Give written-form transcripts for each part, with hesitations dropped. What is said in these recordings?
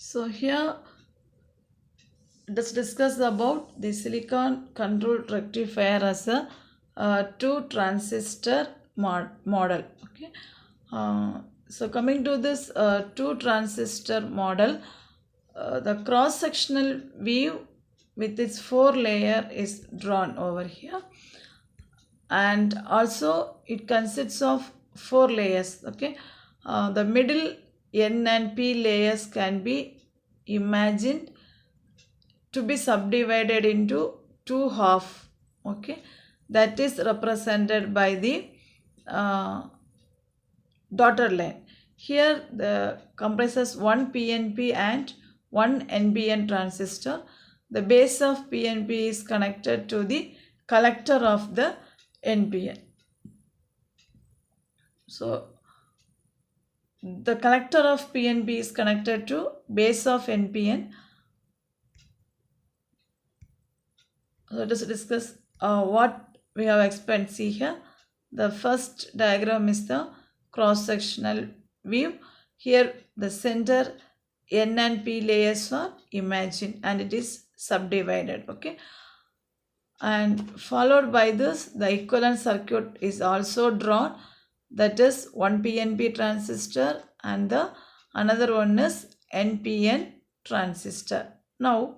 So here let's discuss about the silicon controlled rectifier as a two transistor model. Okay. So coming to this two transistor model, the cross sectional view with its four layer is drawn over here, and also it consists of four layers. Okay. The middle n and p layers can be imagined to be subdivided into two half. Okay, that is represented by the uh, dotted line. Here the comprises one PNP and one NPN transistor. The base of PNP is connected to the collector of the NPN. So the collector of PNP is connected to base of NPN. So let us discuss what we have explained. See here, the first diagram is the cross-sectional view. Here the center N and P layers are imagined and it is subdivided. Okay, and followed by this the equivalent circuit is also drawn, that is one PNP transistor and the another one is NPN transistor. Now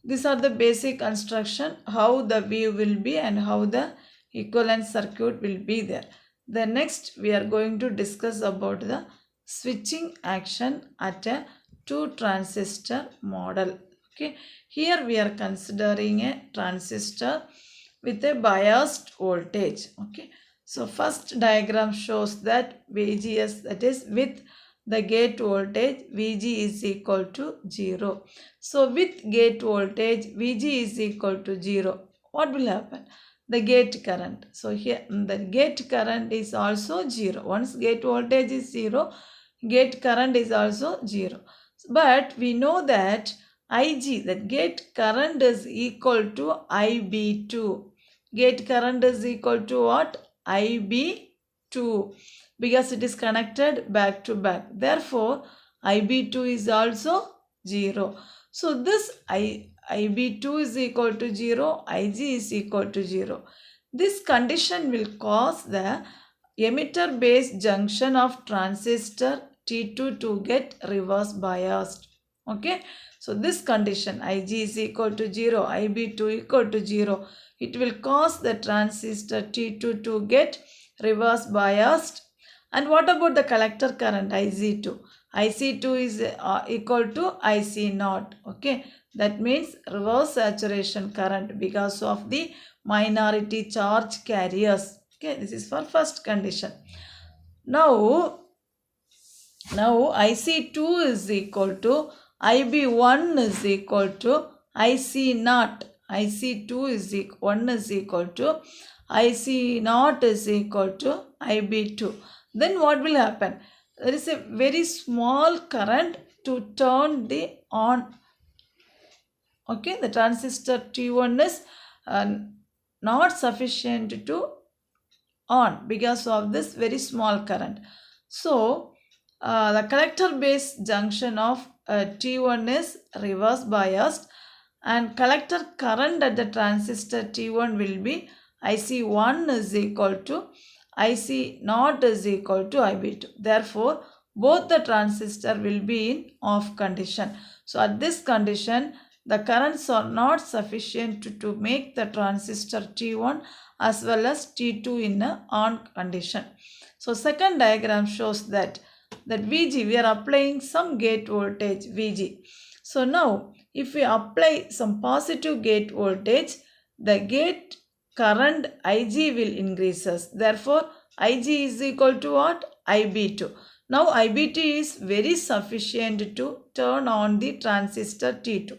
these are the basic construction, how the view will be and how the equivalent circuit will be there. Then next we are going to discuss about the switching action at a two transistor model. Okay, here we are considering a transistor with a biased voltage. Okay, so first diagram shows that VGS, that is with the gate voltage VG is equal to 0. So with gate voltage VG is equal to 0, what will happen? The gate current. So here the gate current is also 0. Once gate voltage is 0, gate current is also 0. But we know that IG, that gate current is equal to IB2. Gate current is equal to what? IB2, because it is connected back to back. Therefore, IB2 is also 0. So this IB2 is equal to 0, IG is equal to 0. This condition will cause the emitter base junction of transistor T2 to get reverse biased. Okay, so this condition IG is equal to 0, IB2 equal to 0, it will cause the transistor T2 to get reverse biased. And what about the collector current IC2? IC2 is equal to IC0. Okay, that means reverse saturation current because of the minority charge carriers. Okay, this is for first condition. Now IC2 is equal to IB1 is equal to IC0. IC2 is 1 is equal to IC0 is equal to IB2. Then what will happen? There is a very small current to turn the on. Okay, the transistor T1 is not sufficient to on because of this very small current. So the collector base junction of T1 is reverse biased, and collector current at the transistor T1 will be IC1 is equal to IC0 is equal to IB2. Therefore, both the transistor will be in off condition. So at this condition, the currents are not sufficient to make the transistor T1 as well as T2 in a on condition. So second diagram shows that VG, we are applying some gate voltage VG. So now if we apply some positive gate voltage, the gate current IG will increases. Therefore, IG is equal to what? IB2. Now IB2 is very sufficient to turn on the transistor T2.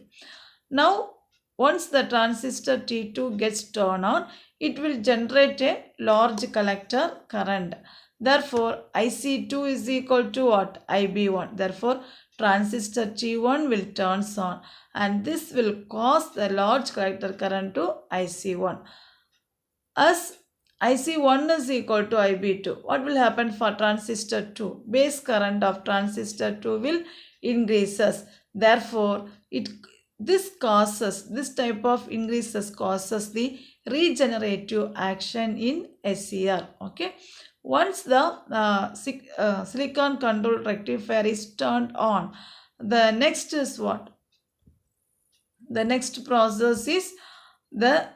Now once the transistor T2 gets turned on, it will generate a large collector current. Therefore, IC2 is equal to what? IB1. Therefore, transistor T1 will turn on and this will cause the large collector current to IC1. As IC1 is equal to IB2. What will happen for transistor 2? Base current of transistor 2 will increases. Therefore, this type of increases causes the regenerative action in SCR. Okay. Once the silicon control rectifier is turned on, the next is what? The next process is the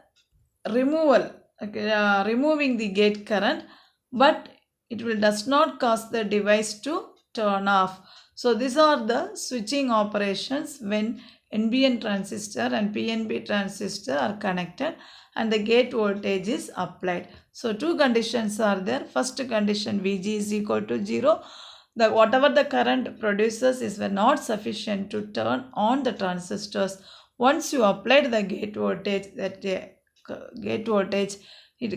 removal, removing the gate current, but it does not cause the device to turn off. So these are the switching operations when NPN transistor and PNP transistor are connected and the gate voltage is applied. So two conditions are there. First condition, VG is equal to 0. Whatever the current produces is not sufficient to turn on the transistors. Once you applied the gate voltage,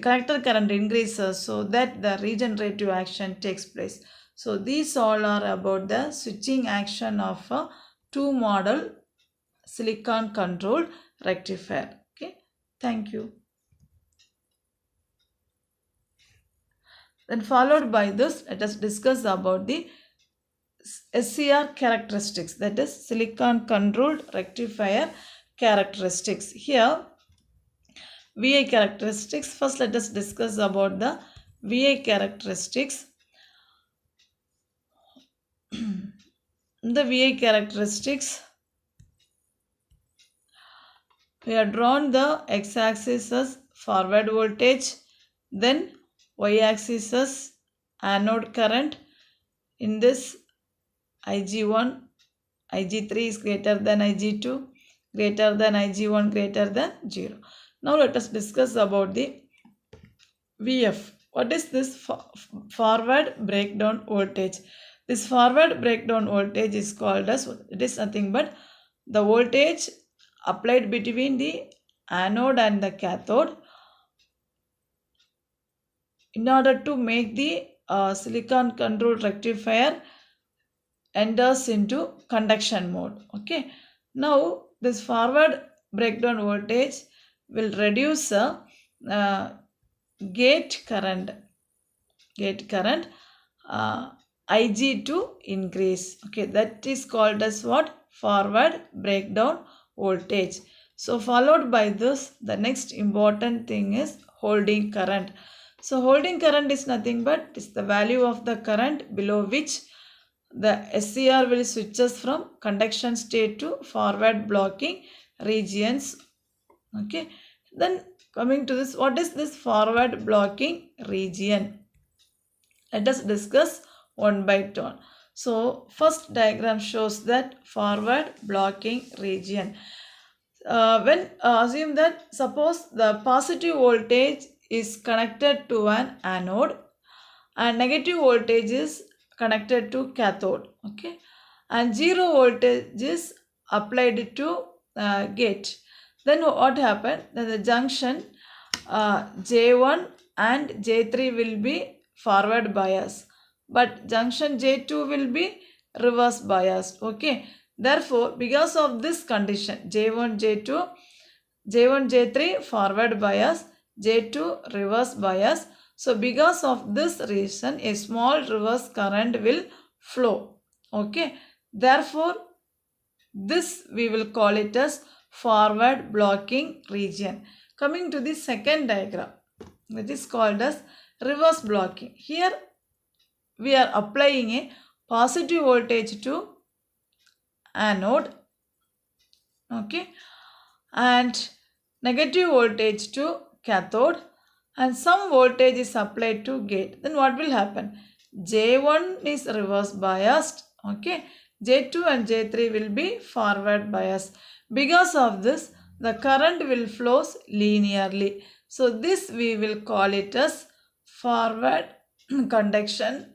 collector current increases, so that the regenerative action takes place. So these all are about the switching action of a two-model silicon controlled rectifier. Okay, thank you. Then followed by this, let us discuss about the SCR characteristics, that is silicon controlled rectifier characteristics. Here VI characteristics. First let us discuss about the VI characteristics. The VI characteristics, we have drawn the x-axis as forward voltage, then y-axis as anode current. In this, Ig1, Ig3 is greater than Ig2, greater than Ig1, greater than 0. Now let us discuss about the VF. What is this forward breakdown voltage? This forward breakdown voltage is called as, it is nothing but the voltage applied between the anode and the cathode in order to make the silicon controlled rectifier enters into conduction mode. Okay. Now this forward breakdown voltage will reduce gate current Ig to increase. Okay, that is called as what? Forward breakdown voltage. So followed by this, the next important thing is holding current. So holding current is nothing but is the value of the current below which the SCR will switches from conduction state to forward blocking regions. Okay, then coming to this, what is this forward blocking region? Let us discuss one by one. So first diagram shows that forward blocking region. When assume that suppose the positive voltage is connected to an anode and negative voltage is connected to cathode. Okay, and 0 voltage is applied to gate. Then what happened? Then the junction J1 and J3 will be forward bias, but junction J2 will be reverse biased. Okay, therefore because of this condition, J1 J3 forward bias, J2 reverse bias. So because of this reason, a small reverse current will flow. Okay, therefore this we will call it as forward blocking region. Coming to the second diagram, which is called as reverse blocking. Here we are applying a positive voltage to anode, okay, and negative voltage to cathode, and some voltage is applied to gate. Then what will happen? J1 is reverse biased, okay, J2 and J3 will be forward biased. Because of this, the current will flows linearly. So this we will call it as forward conduction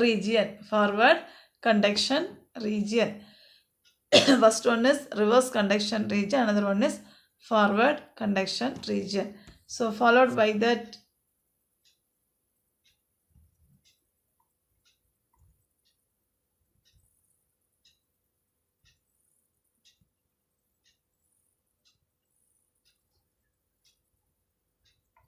region. Forward conduction region. First one is reverse conduction region, another one is forward conduction region. So followed by that,